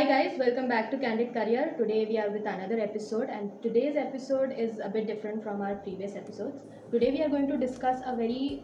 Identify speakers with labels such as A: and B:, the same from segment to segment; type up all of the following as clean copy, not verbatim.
A: guys, welcome back to Candid Career. Today we are with another episode, and today's episode is a bit different from our previous episodes. Today we are going to discuss a very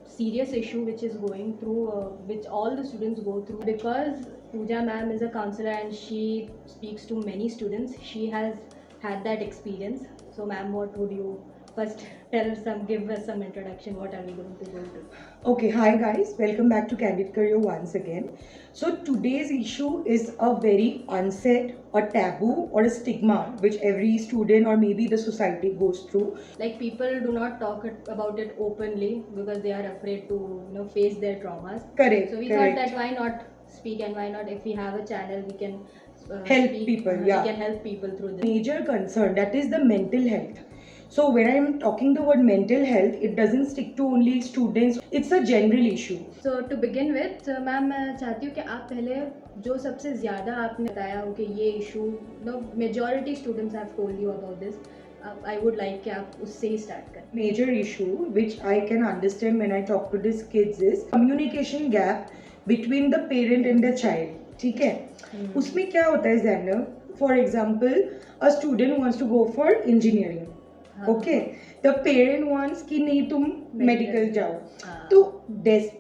A: serious issue which is going through, which all the students go through. Because Pooja ma'am is a counselor and she speaks to many students, she has had that experience. So, ma'am, what would you first give us some introduction? What are we going to go through?
B: Okay, hi guys, welcome back to Candid Career once again. So today's issue is a very unsaid, a taboo or a stigma which every student or maybe the society goes through.
A: Like, people do not talk about it openly because they are afraid to face their traumas.
B: Correct.
A: So we
B: correct.
A: thought that why not speak, and why not, if we have a channel, we can
B: help people. Yeah.
A: We can help people through this.
B: Major concern, that is the mental health. So when I am talking the word mental health, it doesn't stick to only students. It's a general issue.
A: So to begin with, ma'am मैं चाहती हूँ कि आप पहले जो सबसे ज़्यादा आपने बताया हो कि ये issue majority students have told you about this, I would like कि आप उससे ही start करें.
B: Major issue which I can understand when I talk to these kids is communication gap between the parent and the child. ठीक है? उसमें क्या होता है Zainab? For example, a student wants to go for engineering. Okay the parent wants कि नहीं तुम medical जाओ. तो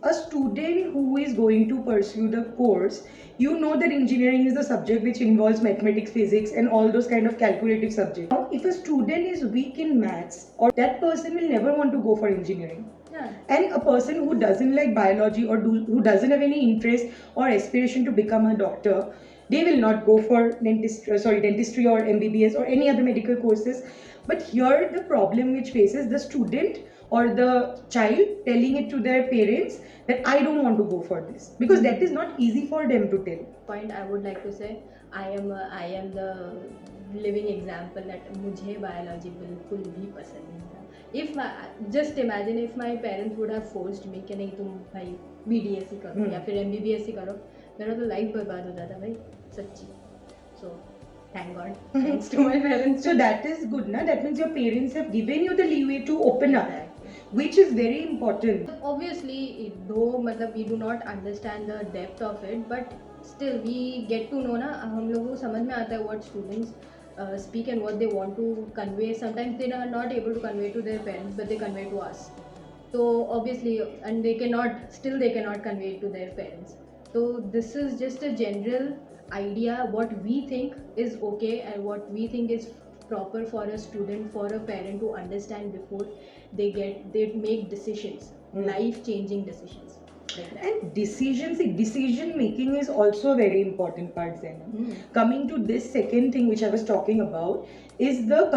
B: a student who is going to pursue the course, you know that engineering is the subject which involves mathematics, physics and all those kind of calculative subjects. Now, if a student is weak in maths, or that person will never want to go for engineering. And a person who doesn't like biology or who doesn't have any interest or aspiration to become a doctor, they will not go for dentistry or MBBS or any other medical courses. But here the problem which faces the student or the child telling it to their parents that I don't want to go for this, because that is not easy for them to tell.
A: Point I would like to say, I am the living example that मुझे biology बिल्कुल भी पसंद नहीं था. If just imagine if my parents would have forced me कि नहीं तुम भाई BDSC करो या फिर MBBS करो, मेरा तो लाइफ बर्बाद हो जाता भाई, सच्ची. So thank God, thanks to my parents.
B: So that is good, na? That means your parents have given you the leeway to open up, which is very important.
A: Obviously, though we do not understand the depth of it, but still we get to know ना, हम लोगों को समझ में आता है what students speak and what they want to convey. Sometimes they are not able to convey to their parents, but they convey to us. So obviously, and they cannot convey it to their parents. So this is just a general idea what we think is okay and what we think is proper for a student, for a parent to understand before they make decisions, life changing decisions like that.
B: And decision making is also a very important part, Zainab. Coming to this second thing which I was talking about is the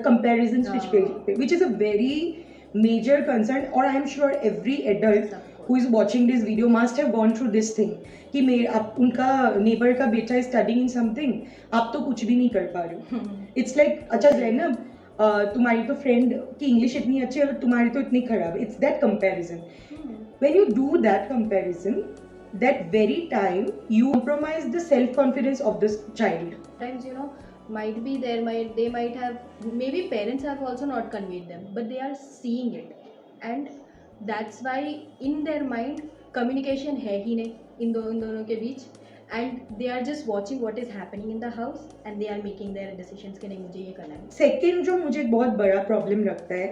B: comparisons which is a very major concern, or I am sure every adult who is watching this video must have gone through this thing कि उनका neighbour का बेटा is studying in something, आप तो कुछ भी नहीं कर पा रहे हो. It's like अच्छा ज़ैनब, तुम्हारी तो फ्रेंड की इंग्लिश इतनी अच्छी है और तुम्हारी तो इतनी खराब है. It's that comparison. When you do that comparison, that very time you compromise the self confidence of this child.
A: Sometimes they might have, maybe parents have also not conveyed them, but they are seeing it, and that's why in their mind communication है ही नहीं इन दोनों के बीच, and they are just watching what is happening in the house and they are making their decisions कि नहीं मुझे ये करना है.
B: Second जो मुझे बहुत बड़ा प्रॉब्लम लगता है,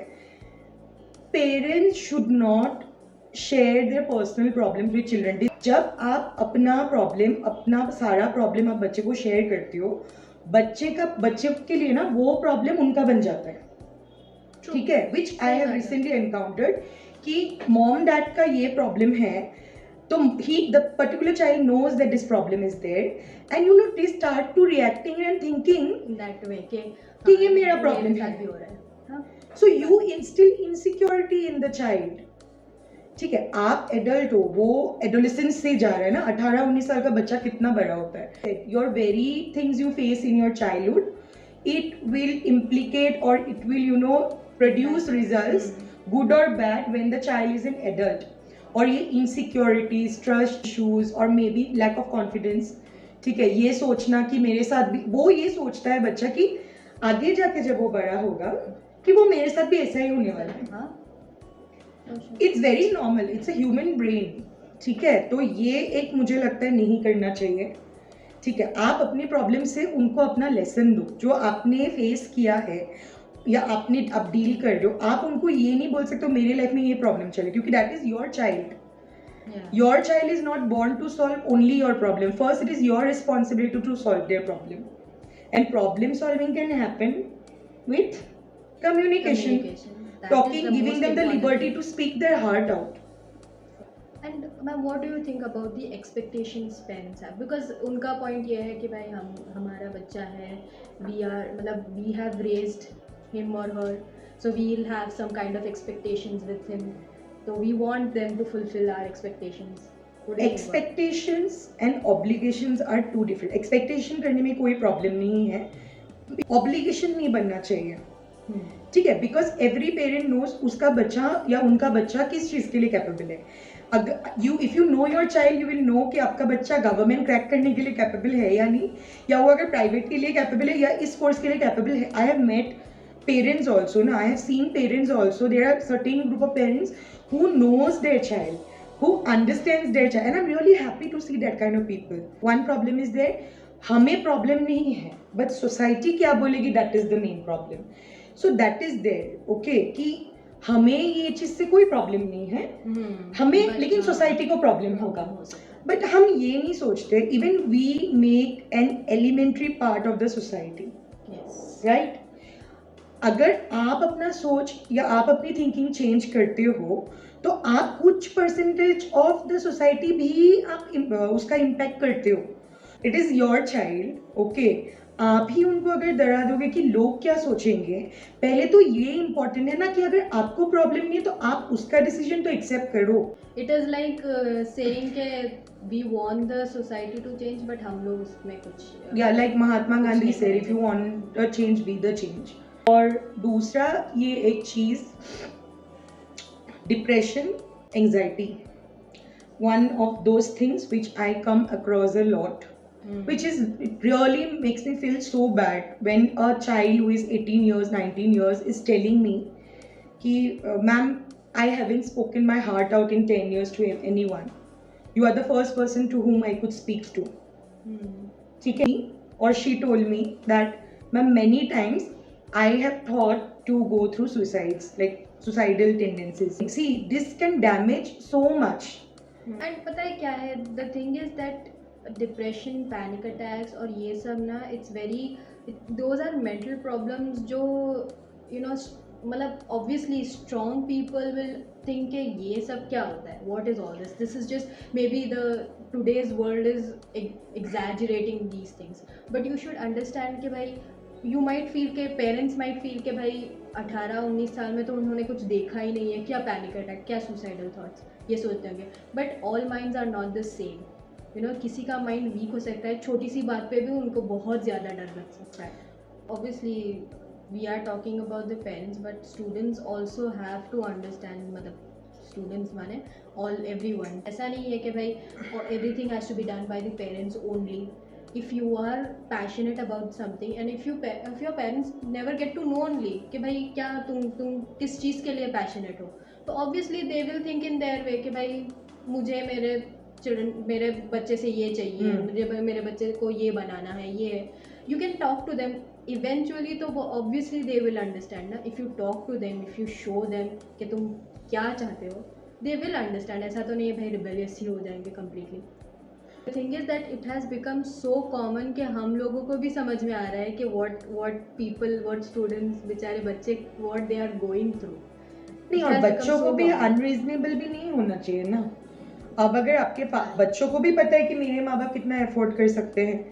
B: parents should not share their personal problems with children. जब आप अपना सारा प्रॉब्लम आप बच्चे को शेयर करते हो, बच्चे के लिए ना वो प्रॉब्लम उनका बन जाता है. ठीक है, which I have recently encountered कि mom dad का ये प्रॉब्लम है, तो the particular child knows that this problem is there, and they start to reacting and thinking
A: that way
B: कि ये मेरा प्रॉब्लम है. So you instill insecurity in the child. ठीक है, आप एडल्ट हो, वो एडोलेसेंस से जा रहा है ना. 18-19 साल का बच्चा कितना बड़ा होता है. Your very things you face in your childhood, it will implicate और it will produce results, good और bad, when the child is an adult. और ये इनसिक्योरिटीज, ट्रस्ट इशूज और maybe lack of confidence, ठीक है, ये सोचना कि मेरे साथ भी, वो ये सोचता है बच्चा कि आगे जाके जब वो बड़ा होगा कि वो मेरे साथ भी ऐसा ही होने वाला है. It's very normal, it's a human brain. ठीक है, तो ये एक मुझे लगता है नहीं करना चाहिए. ठीक है, आप अपनी प्रॉब्लम से उनको अपना लेसन दो, जो आपने फेस किया है या आपने आप डील कर रहे हो, आप उनको ये नहीं बोल सकते मेरे लाइफ में ये प्रॉब्लम चले, क्योंकि that is your child.
A: Yeah.
B: Your child is not born to solve only your problem. First, it is your responsibility to solve their problem. And problem solving can happen with communication.
A: That is
B: Talking,
A: the
B: giving
A: most
B: them the
A: important
B: liberty
A: thing.
B: to speak their heart out.
A: And ma'am what do you think about the expectations parents have? Because उनका point ये है कि भाई हमारा बच्चा है, we are मतलब we have raised him or her, so we'll have some kind of expectations with him, so we want them to fulfill our expectations. What do you think about it?
B: Expectations and obligations are two different. Expectation करने में कोई problem नहीं है, obligation नहीं बनना चाहिए. ठीक है, बिकॉज एवरी पेरेंट नोज उसका बच्चा या उनका बच्चा किस चीज के लिए कैपेबल है. अगर if you know your child, you will know कि आपका बच्चा गवर्नमेंट क्रैक करने के लिए कैपेबल है या नहीं, या वो अगर प्राइवेट के लिए कैपेबल है या इस कोर्स के लिए कैपेबल है. I have met parents also ना, I have seen parents also, there are certain group of parents who knows their child, who understands their child, and I'm really happy to see that kind of people. One problem is there, हमें problem नहीं है, but society क्या बोलेगी, that is the main problem. So that is there, okay, कि हमें ये चीज से कोई प्रॉब्लम नहीं है, हमें लेकिन सोसाइटी को प्रॉब्लम होगा. बट हम ये नहीं सोचते, even we make an elementary part of the society, right. अगर आप अपना सोच या आप अपनी थिंकिंग चेंज करते हो, तो आप कुछ परसेंटेज ऑफ द सोसाइटी भी आप उसका इम्पैक्ट करते हो. It is your child, okay. आप ही उनको अगर डरा दोगे कि लोग क्या सोचेंगे, पहले तो ये इम्पोर्टेंट है ना कि अगर आपको प्रॉब्लम नहीं है तो आप उसका डिसीजन तो एक्सेप्ट करो.
A: इट इज़ लाइक सेइंग के we want the society to change, but हम लोग उसमें कुछ
B: या like Mahatma Gandhi said, if you want a change be the change. और दूसरा ये एक चीज, depression, anxiety, one of those things which I come across a lot, which is, it really makes me feel so bad when a child who is 18 years 19 years is telling me कि ma'am, I haven't spoken my heart out in 10 years to anyone. You are the first person to whom I could speak to. ठीक है. Or she told me that ma'am, many times I have thought to go through suicides, like suicidal tendencies. See, this can damage so much.
A: And पता है क्या है, the thing is that depression, panic attacks और ये सब ना, it's very, those are mental problems जो you know मतलब obviously strong people will think कि ये सब क्या होता है, what is all this, this is just maybe the today's world is exaggerating these things. But you should understand कि भाई यू माइट फील के, पेरेंट्स माइट फील के भाई 18-19 साल में तो उन्होंने कुछ देखा ही नहीं है, क्या पैनिक अटैक, क्या सुसाइडल थॉट्स, ये सोचते होंगे. But all minds are not the same. You know, किसी का माइंड वीक हो सकता है, छोटी सी बात पे भी उनको बहुत ज़्यादा डर लग सकता है. Obviously we are talking about the parents, but students also have to understand, मतलब स्टूडेंट्स माने ऑल एवरीवन. ऐसा नहीं है कि भाई everything has to be done by the parents only. If you are passionate about something and if your parents never get to know only कि भाई क्या तुम किस चीज़ के लिए passionate हो, तो obviously they will think in their way कि भाई मुझे मेरे बच्चे से ये चाहिए, मुझे मेरे बच्चे को ये बनाना है, ये. You can talk to them eventually, तो वो obviously they will understand ना. If you talk to them, if you show them कि तुम क्या चाहते हो, they will understand. ऐसा तो नहीं है भाई rebellious ही हो जाएंगे completely. The thing is that it has become so common कि हम लोगों को भी समझ में आ रहा है कि what students, बेचारे बच्चे, what they are going through.
B: नहीं, और बच्चों को भी अनरीजनेबल भी नहीं होना चाहिए ना. अब अगर आपके बच्चों को भी पता है कि मेरे माँ बाप कितना एफोर्ड कर सकते हैं,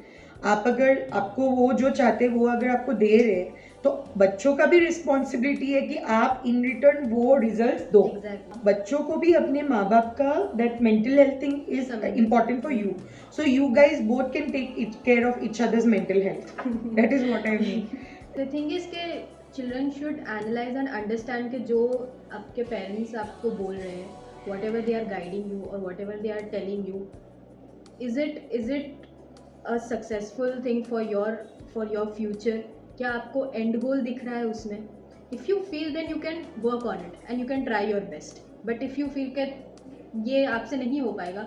B: आप अगर आपको वो जो चाहते हैं वो अगर आपको दे रहे हैं, तो बच्चों का भी रिस्पॉन्सिबिलिटी है कि आप इन रिटर्न वो रिजल्ट दो. बच्चों को भी अपने माँ बाप का that mental health thing is important for you. So you guys both can take care of each other's mental health. That is what I mean.
A: The thing is के children should analyse and understand कि जो आपके parents आपको बोल रहे हैं, whatever they are guiding you or whatever they are telling you, is it a successful thing for your future? क्या आपको end goal दिख रहा है उसमें? If you feel, then you can work on it and you can try your best. But if you feel कि ये आपसे नहीं हो पाएगा,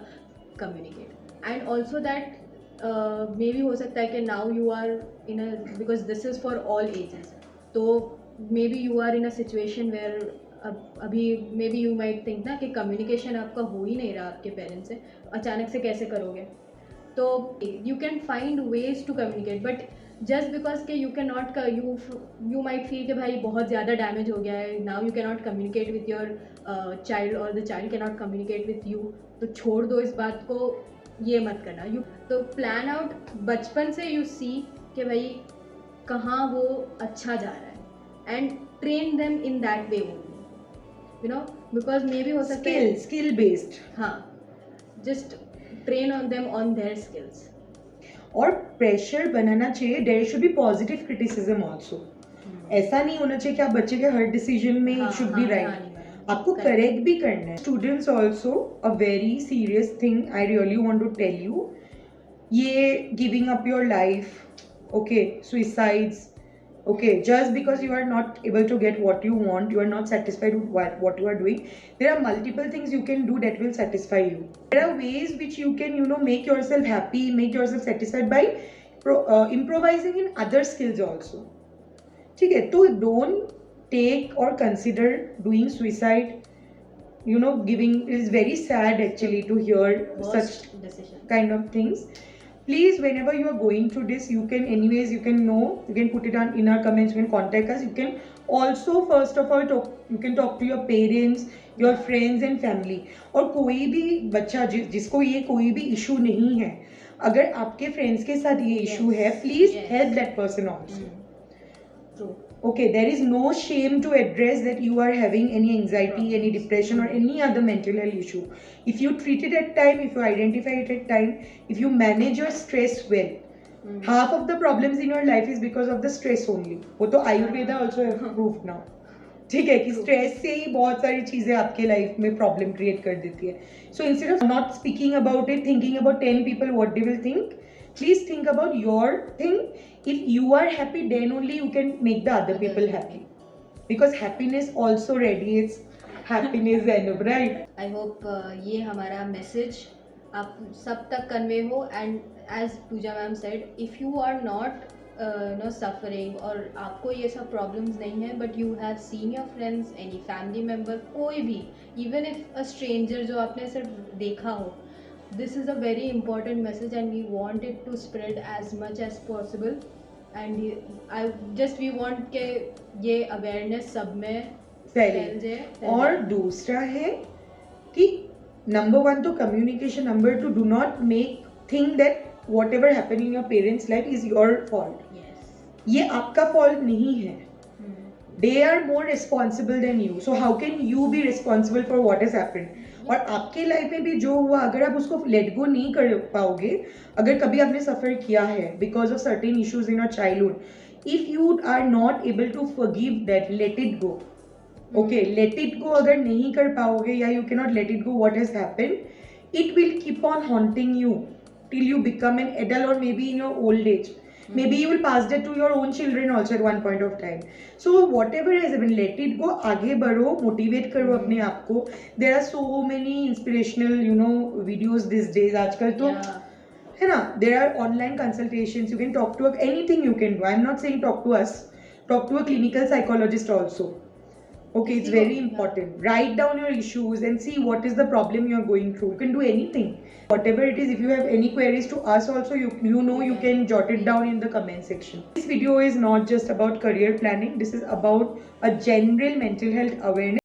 A: communicate. And also that maybe हो सकता है कि now you are in a, because this is for all ages, तो maybe you are in a situation where अभी maybe you might think ना कि कम्युनिकेशन आपका हो ही नहीं रहा आपके पेरेंट्स से, अचानक से कैसे करोगे? तो you can find ways to communicate, but just because के you can not, you might feel कि भाई बहुत ज़्यादा डैमेज हो गया है, now you can not communicate with your child और the child can not communicate with you, तो छोड़ दो इस बात को, ये मत करना। यू तो प्लान आउट बचपन से, यू सी कि भाई कहाँ वो अच्छा जा रहा है, and train them in that way only, you know, because मे भी हो सकता है,
B: स्किल बेस्ड।
A: हाँ, just train on them on their skills.
B: और प्रेशर बनाना चाहिए, there should be positive criticism also. ऐसा नहीं होना चाहिए कि आप बच्चे के हर डिसीजन में
A: हाँ,
B: शुड
A: हाँ,
B: बी
A: हाँ,
B: राइट,
A: नहीं,
B: आपको
A: correct.
B: करेक्ट भी करना है। Students also a very serious thing I really want to tell you, ये giving up your life, okay, suicides, okay, just because you are not able to get what you want, you are not satisfied with what you are doing, there are multiple things you can do that will satisfy you. There are ways which you can, you know, make yourself happy, make yourself satisfied by improvising in other skills also. ठीक है, तो don't take or consider doing suicide, you know, giving, it is very sad actually to hear such
A: Worst decision.
B: kind of things. Please, whenever you are going through this, you can anyways, you can know, you can put it on in our comments, you can contact us, you can also first of all talk, you can talk to your parents, your friends and family. और कोई भी बच्चा जिसको ये कोई भी issue नहीं है, अगर आपके फ्रेंड्स के साथ ये इशू है, please help that person also.
A: True.
B: Okay, there is no shame to address that you are having any anxiety, any depression or any other mental health issue. If you treat it at time, if you identify it at time, if you manage your stress well, half of the problems in your life is because of the stress only. वो तो Ayurveda also have proved now. ठीक है कि stress से ही बहुत सारी चीजें आपके लाइफ में प्रॉब्लम क्रिएट कर देती है। So instead of not speaking about it, thinking about 10 people what they will think, please think about your thing. If you are happy, then only you can make the other people happy, because happiness also radiates happiness and right.
A: I hope ये हमारा message आप सब तक convey हो, and as Pooja ma'am said, if you are not no suffering और आपको ये सब प्रॉब्लम्स नहीं है, but you have seen your friends, any family member, कोई भी, इवन इफ अ स्ट्रेंजर जो आपने सिर्फ देखा हो, this is a very important message and we want it to spread as much as possible, and I just we want के ये awareness सब में फैल जाए।
B: और दूसरा है कि नंबर 1 तो communication, number 2 do not make think that whatever happen in your parents life is your fault. ये आपका फॉल्ट नहीं है, they are more responsible than you, so how can you be responsible for what is happened. और आपके life में भी जो हुआ, अगर आप उसको लेट गो नहीं कर पाओगे, अगर कभी आपने सफर किया है because of certain issues in your childhood, if you are not able to forgive that, let it go. Okay, let it go अगर नहीं कर पाओगे, या you can not let it go what has happened, it will keep on haunting you till you become an adult, or maybe in your old age. Maybe you will pass that to your own children also at one point of time. So whatever has happened, let it go, आगे बढ़ो, motivate करो अपने आप को. There are so many inspirational, you know, videos these days. आजकल तो है ना, there are online consultations, you can talk to anything you can do. I'm not saying talk to us, talk to a clinical psychologist also. Okay, it's very important. Write down your issues and see what is the problem you are going through. You can do anything, whatever it is. If you have any queries to us also, you know, you can jot it down in the comment section. This video is not just about career planning. This is about a general mental health awareness.